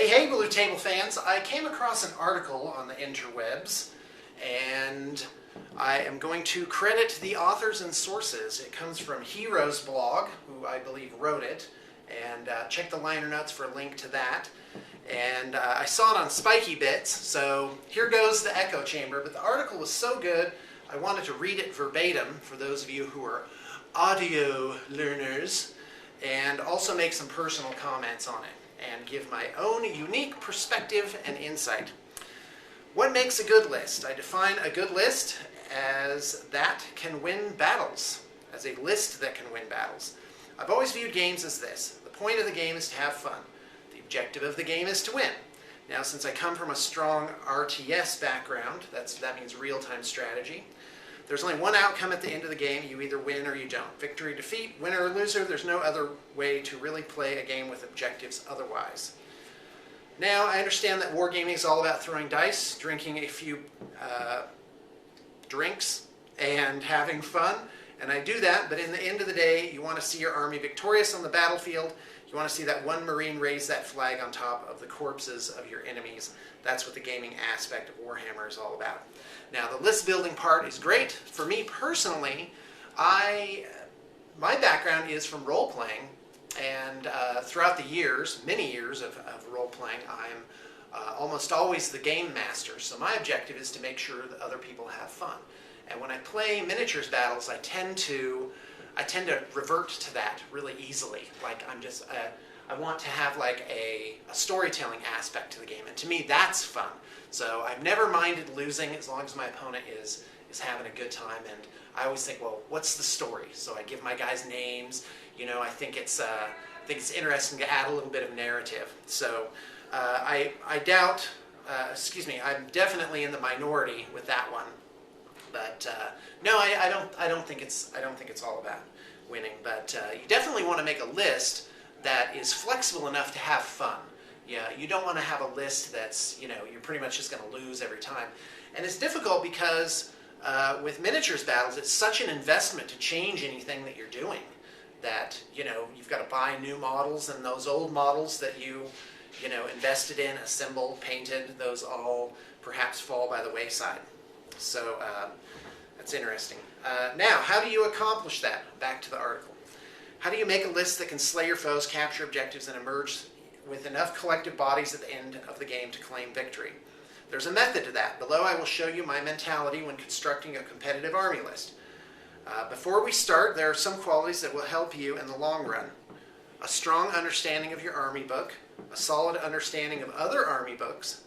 Hey, Blue Table fans. I came across an article on the interwebs, and I am going to credit the authors and sources. It comes from Heroes blog, who I believe wrote it, and check the liner notes for a link to that. And I saw it on Spiky Bits, so here goes the echo chamber. But the article was so good, I wanted to read it verbatim for those of you who are audio learners, and also make some personal comments on it and give my own unique perspective and insight. What makes a good list? I define a good list as that can win battles, as a list that can win battles. I've always viewed games as this. The point of the game is to have fun. The objective of the game is to win. Now, since I come from a strong RTS background, that means real-time strategy, there's only one outcome at the end of the game. You either win or you don't. Victory, defeat, winner or loser. There's no other way to really play a game with objectives otherwise. Now, I understand that wargaming is all about throwing dice, drinking a few drinks, and having fun. And I do that, but in the end of the day, you want to see your army victorious on the battlefield. You want to see that one Marine raise that flag on top of the corpses of your enemies. That's what the gaming aspect of Warhammer is all about. Now, the list building part is great. For me personally, my background is from role-playing, and throughout the years, many years of role-playing, I'm almost always the game master. So my objective is to make sure that other people have fun. And when I play miniatures battles, I tend to revert to that really easily. Like I want to have like a storytelling aspect to the game, and to me that's fun. So I've never minded losing as long as my opponent is having a good time, and I always think, well, what's the story? So I give my guys names. You know, I think it's interesting to add a little bit of narrative. So I doubt, I'm definitely in the minority with that one. But no, I don't think it's all about winning. But you definitely want to make a list that is flexible enough to have fun. Yeah, you don't want to have a list that's, you know, you're pretty much just going to lose every time. And it's difficult because with miniatures battles, it's such an investment to change anything that you're doing that, you know, you've got to buy new models, and those old models that you invested in, assembled, painted, those all perhaps fall by the wayside. So that's interesting. Now, how do you accomplish that? Back to the article. How do you make a list that can slay your foes, capture objectives, and emerge with enough collective bodies at the end of the game to claim victory? There's a method to that. Below I will show you my mentality when constructing a competitive army list. Before we start, there are some qualities that will help you in the long run. A strong understanding of your army book, a solid understanding of other army books,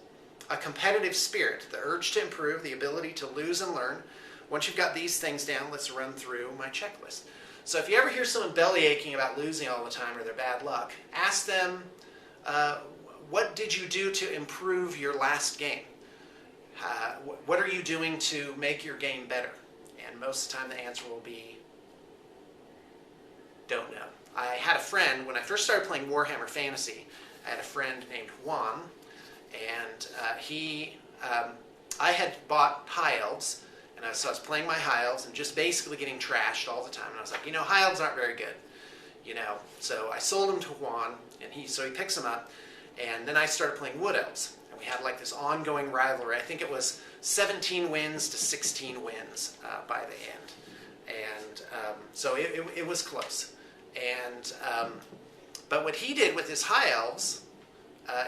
a competitive spirit, the urge to improve, the ability to lose and learn. Once you've got these things down, let's run through my checklist. So if you ever hear someone belly aching about losing all the time or their bad luck, ask them, what did you do to improve your last game? What are you doing to make your game better? And most of the time the answer will be, don't know. I had a friend, when I first started playing Warhammer Fantasy, I had a friend named Juan, and I had bought High Elves, and so I was playing my High Elves and just basically getting trashed all the time. And I was like, you know, High Elves aren't very good, you know. So I sold them to Juan, and he picks them up, and then I started playing Wood Elves, and we had like this ongoing rivalry. I think it was 17 wins to 16 wins by the end, and so it was close. And but what he did with his High Elves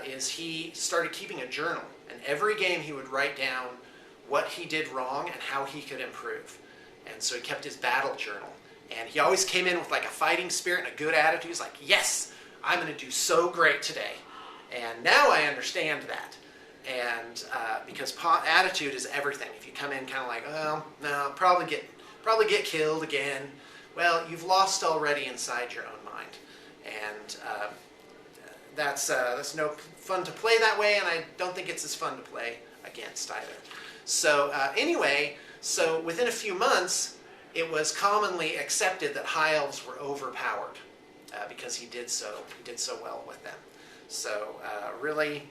is he started keeping a journal, and every game he would write down what he did wrong and how he could improve. And so he kept his battle journal, and he always came in with like a fighting spirit and a good attitude. He's like, yes, I'm going to do so great today. And now I understand that. And because attitude is everything. If you come in kind of like, well, no, probably get killed again, well, you've lost already inside your own mind. And that's no fun to play that way, and I don't think it's as fun to play against either. So anyway, so within a few months, it was commonly accepted that High Elves were overpowered because he did so well with them. So really,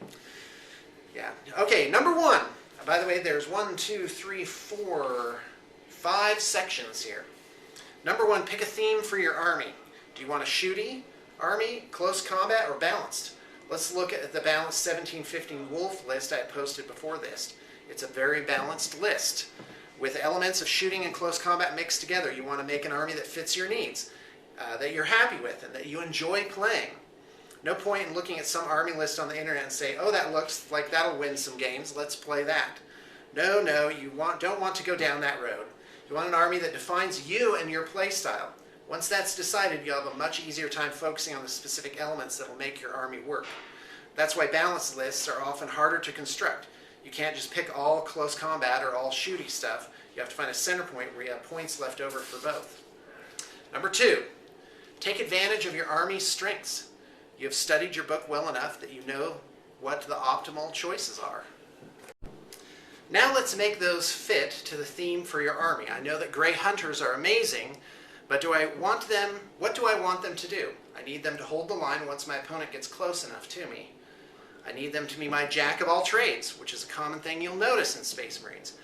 yeah. Okay, number one. By the way, there's 1, 2, 3, 4, 5 sections here. Number one, pick a theme for your army. Do you want a shooty army, close combat, or balanced? Let's look at the balanced 1715 Wolf list I posted before this. It's a very balanced list with elements of shooting and close combat mixed together. You want to make an army that fits your needs, that you're happy with, and that you enjoy playing. No point in looking at some army list on the internet and say, oh, that looks like that'll win some games, let's play that. No, you don't want to go down that road. You want an army that defines you and your play style. Once that's decided, you'll have a much easier time focusing on the specific elements that will make your army work. That's why balanced lists are often harder to construct. You can't just pick all close combat or all shooty stuff. You have to find a center point where you have points left over for both. Number 2, take advantage of your army's strengths. You have studied your book well enough that you know what the optimal choices are. Now let's make those fit to the theme for your army. I know that gray hunters are amazing, but what do I want them to do? I need them to hold the line once my opponent gets close enough to me. I need them to be my jack of all trades, which is a common thing you'll notice in Space Marines.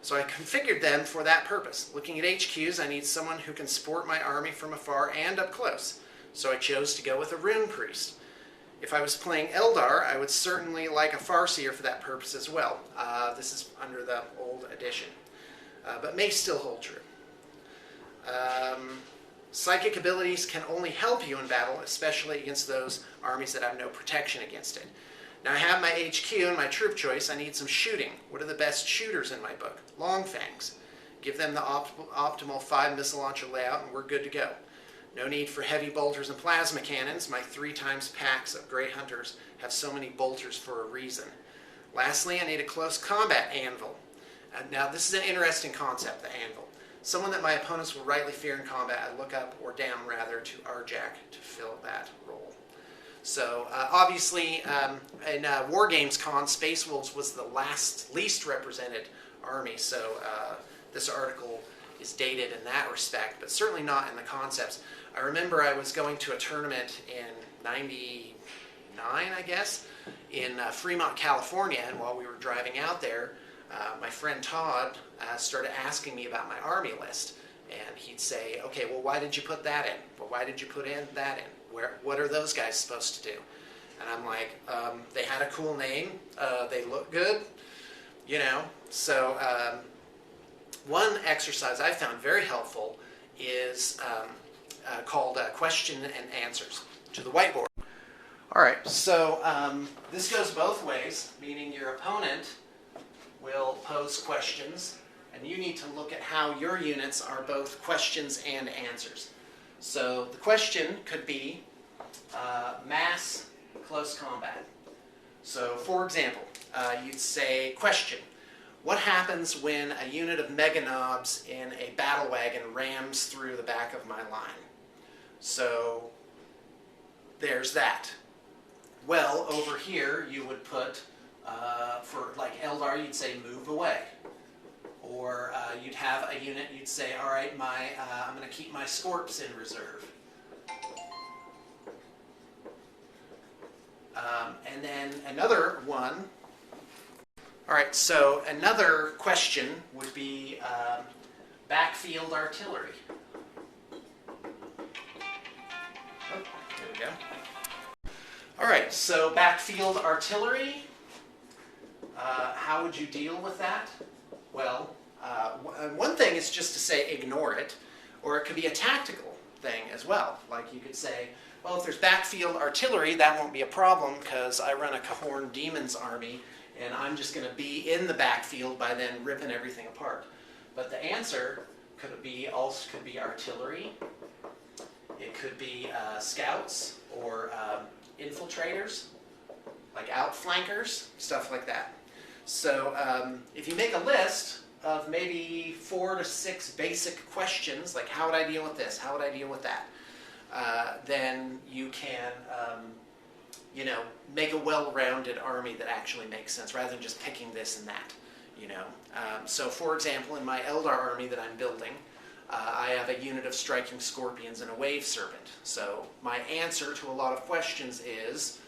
So I configured them for that purpose. Looking at HQs, I need someone who can support my army from afar and up close. So I chose to go with a Rune Priest. If I was playing Eldar, I would certainly like a Farseer for that purpose as well. This is under the old edition, but may still hold true. Psychic abilities can only help you in battle, especially against those armies that have no protection against it. Now I have my HQ and my troop choice. I need some shooting. What are the best shooters in my book? Longfangs. Give them the optimal 5 missile launcher layout and we're good to go. No need for heavy bolters and plasma cannons. My 3x packs of Grey Hunters have so many bolters for a reason. Lastly, I need a close combat anvil. Now this is an interesting concept, the anvil. Someone that my opponents will rightly fear in combat, I look up or down rather to Arjak to fill that role. So obviously in War Games Con, Space Wolves was the least represented army, so this article is dated in that respect, but certainly not in the concepts. I remember I was going to a tournament in '99, I guess, in Fremont, California, and while we were driving out there, my friend Todd started asking me about my army list, and he'd say, okay, well, why did you put that in? Well, why did you put that in? What are those guys supposed to do? And I'm like, they had a cool name, they look good, you know, so one exercise I found very helpful is called question and answers to the whiteboard. All right, so this goes both ways, meaning your opponent will pose questions, and you need to look at how your units are both questions and answers. So the question could be mass close combat. So for example, you'd say, question, what happens when a unit of mega knobs in a battle wagon rams through the back of my line? So there's that. Well, over here you would put, for like Eldar, you'd say move away. Or you'd have a unit, you'd say, all right, I'm going to keep my Scorps in reserve. And then another one. All right, so another question would be backfield artillery. Oh, there we go. All right, so backfield artillery, how would you deal with that? Well, one thing is just to say ignore it, or it could be a tactical thing as well. Like you could say, well, if there's backfield artillery, that won't be a problem because I run a Cahorn Demons army and I'm just going to be in the backfield by then ripping everything apart. But the answer could be artillery, it could be scouts or infiltrators, like outflankers, stuff like that. So if you make a list of maybe 4 to 6 basic questions, like how would I deal with this, how would I deal with that, then you can you know, make a well-rounded army that actually makes sense rather than just picking this and that, you know. So for example, in my Eldar army that I'm building, I have a unit of striking scorpions and a wave serpent. So my answer to a lot of questions is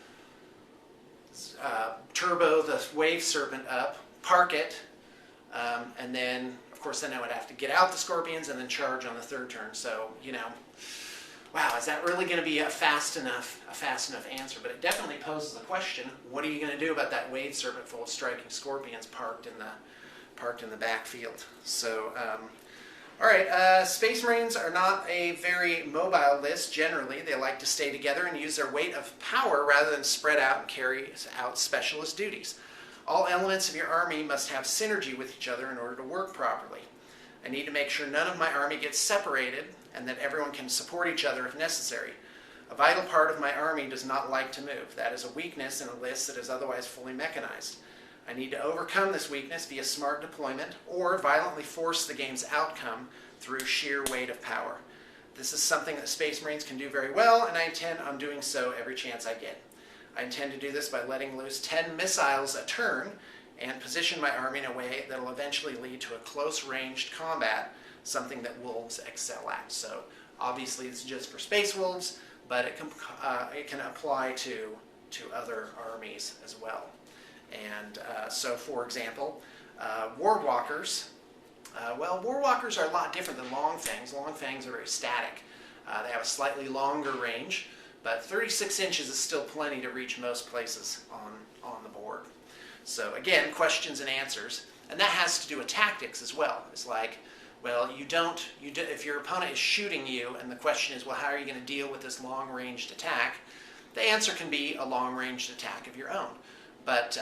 turbo the wave serpent up, park it, and then of course then I would have to get out the scorpions and then charge on the third turn. So, you know, Wow, is that really going to be a fast enough answer? But it definitely poses the question: what are you going to do about that wave serpent full of striking scorpions parked in the backfield? So, all right. Space Marines are not a very mobile list. Generally, they like to stay together and use their weight of power rather than spread out and carry out specialist duties. All elements of your army must have synergy with each other in order to work properly. I need to make sure none of my army gets separated and that everyone can support each other if necessary. A vital part of my army does not like to move. That is a weakness in a list that is otherwise fully mechanized. I need to overcome this weakness via smart deployment or violently force the game's outcome through sheer weight of power. This is something that Space Marines can do very well, and I intend on doing so every chance I get. I intend to do this by letting loose 10 missiles a turn and position my army in a way that will eventually lead to a close-ranged combat, something that wolves excel at. So obviously this is just for Space Wolves, but it can apply to other armies as well. And so, for example, Warwalkers. Warwalkers are a lot different than Long Fangs. Long Fangs are very static. They have a slightly longer range, but 36 inches is still plenty to reach most places on the board. So again, questions and answers. And that has to do with tactics as well. It's like, well, if your opponent is shooting you and the question is, well, how are you going to deal with this long-ranged attack? The answer can be a long-ranged attack of your own. But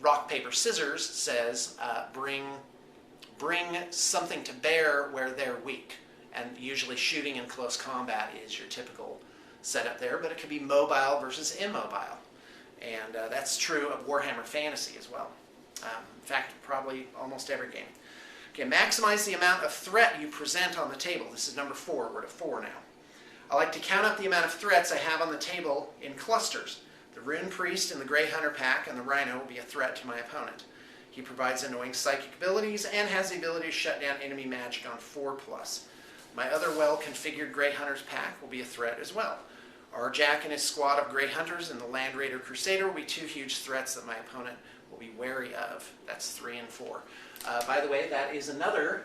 rock, paper, scissors says bring something to bear where they're weak. And usually shooting in close combat is your typical setup there, but it could be mobile versus immobile. And that's true of Warhammer Fantasy as well. In fact, probably almost every game. Okay, maximize the amount of threat you present on the table. This is number 4. We're at 4 now. I like to count up the amount of threats I have on the table in clusters. The Rune Priest and the Grey Hunter pack and the Rhino will be a threat to my opponent. He provides annoying psychic abilities and has the ability to shut down enemy magic on 4+. My other well-configured Grey Hunters pack will be a threat as well. Jack and his squad of Grey Hunters and the Land Raider Crusader will be 2 huge threats that my opponent will be wary of. That's 3 and 4. By the way, that is another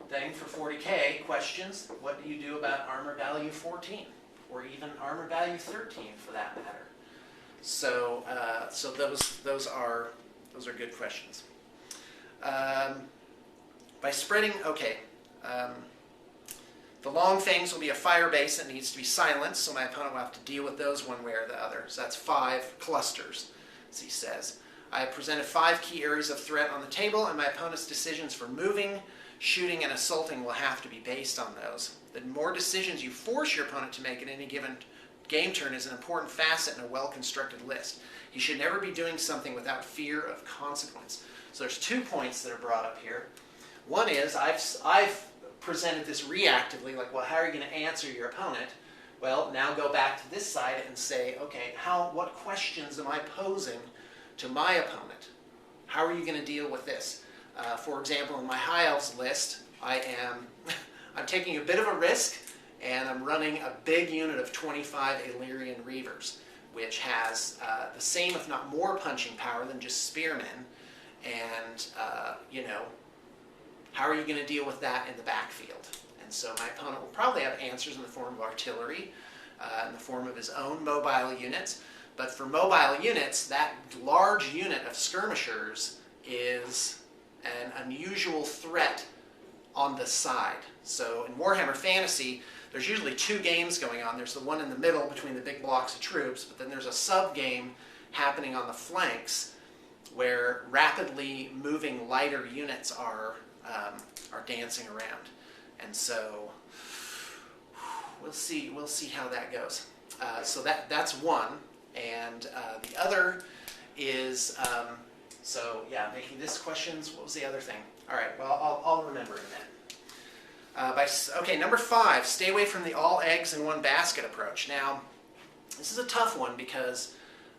thing for 40K questions. What do you do about armor value 14? Or even armor value 13 for that matter? So those are good questions. By spreading, the Long Fangs will be a fire base that needs to be silenced, so my opponent will have to deal with those one way or the other. So that's 5 clusters, as he says. I have presented 5 key areas of threat on the table, and my opponent's decisions for moving, shooting, and assaulting will have to be based on those. The more decisions you force your opponent to make at any given game turn is an important facet in a well-constructed list. He should never be doing something without fear of consequence. So there's 2 points that are brought up here. One is I've presented this reactively, like, well, how are you going to answer your opponent? Well, now go back to this side and say, okay, what questions am I posing to my opponent? How are you going to deal with this? For example, in my High Elves list, I'm taking a bit of a risk, and I'm running a big unit of 25 Illyrian Reavers, which has the same, if not more, punching power than just spearmen. And, how are you going to deal with that in the backfield? And so my opponent will probably have answers in the form of artillery, in the form of his own mobile units. But for mobile units, that large unit of skirmishers is an unusual threat on the side. So in Warhammer Fantasy, there's usually 2 games going on. There's the one in the middle between the big blocks of troops, but then there's a sub-game happening on the flanks where rapidly moving lighter units are dancing around. And so we'll see how that goes. So that's one. And the other is, making this questions. What was the other thing? All right, well, I'll remember in a minute. Number 5, stay away from the all eggs in one basket approach. Now, this is a tough one because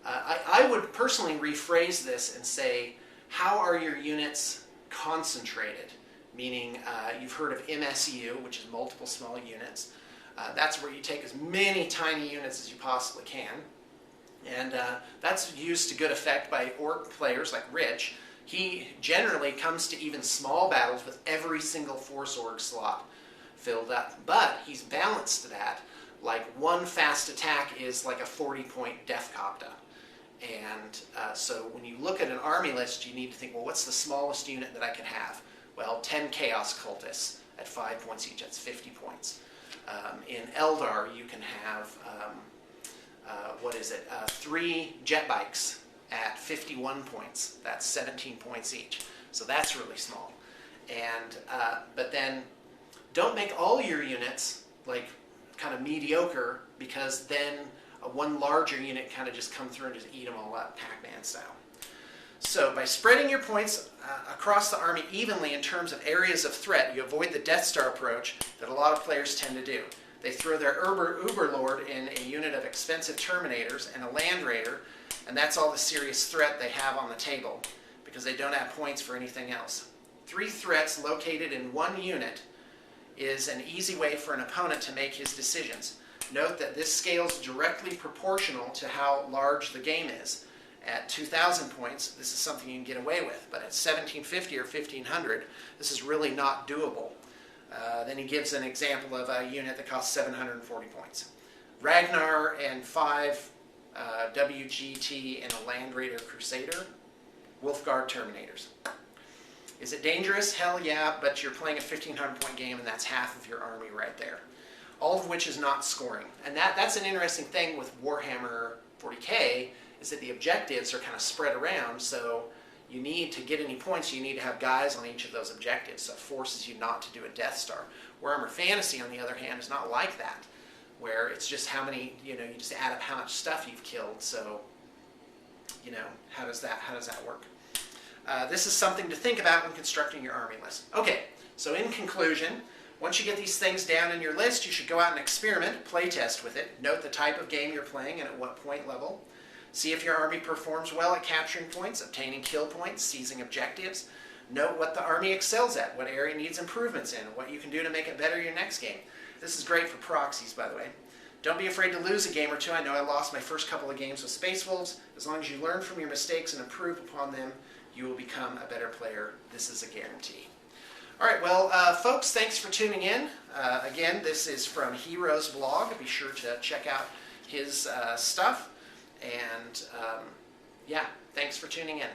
I would personally rephrase this and say, how are your units concentrated? Meaning, you've heard of MSU, which is multiple small units. That's where you take as many tiny units as you possibly can. And that's used to good effect by orc players like Rich. He generally comes to even small battles with every single Force Org slot filled up. But he's balanced that, like one fast attack is like a 40-point Def Copta. And so when you look at an army list, you need to think, well, what's the smallest unit that I can have? Well, 10 Chaos Cultists at 5 points each, that's 50 points. In Eldar, you can have, 3 jet bikes at 51 points. That's 17 points each. So that's really small. And but then don't make all your units like kind of mediocre, because then one larger unit kind of just come through and just eat them all up, Pac-Man style. So by spreading your points across the army evenly in terms of areas of threat, you avoid the Death Star approach that a lot of players tend to do. They throw their Uberlord in a unit of expensive Terminators and a Land Raider, and that's all the serious threat they have on the table, because they don't have points for anything else. 3 threats located in one unit is an easy way for an opponent to make his decisions. Note that this scales directly proportional to how large the game is. At 2,000 points, this is something you can get away with, but at 1,750 or 1,500, this is really not doable. Then he gives an example of a unit that costs 740 points. Ragnar and 5 WGT and a Land Raider Crusader, Wolfguard Terminators. Is it dangerous? Hell yeah, but you're playing a 1,500 point game and that's half of your army right there. All of which is not scoring. And that's an interesting thing with Warhammer 40K, is that the objectives are kind of spread around, so you need to get any points, you need to have guys on each of those objectives, so it forces you not to do a Death Star. Warhammer Fantasy, on the other hand, is not like that, where it's just how many, you just add up how much stuff you've killed, so, how does that work? This is something to think about when constructing your army list. Okay, so in conclusion, once you get these things down in your list, you should go out and experiment, play test with it, note the type of game you're playing and at what point level. See if your army performs well at capturing points, obtaining kill points, seizing objectives. Note what the army excels at, what area needs improvements in, what you can do to make it better your next game. This is great for proxies, by the way. Don't be afraid to lose a game or two. I know I lost my first couple of games with Space Wolves. As long as you learn from your mistakes and improve upon them, you will become a better player. This is a guarantee. All right, well, folks, thanks for tuning in. Again, this is from Heroes blog. Be sure to check out his stuff. And yeah, thanks for tuning in.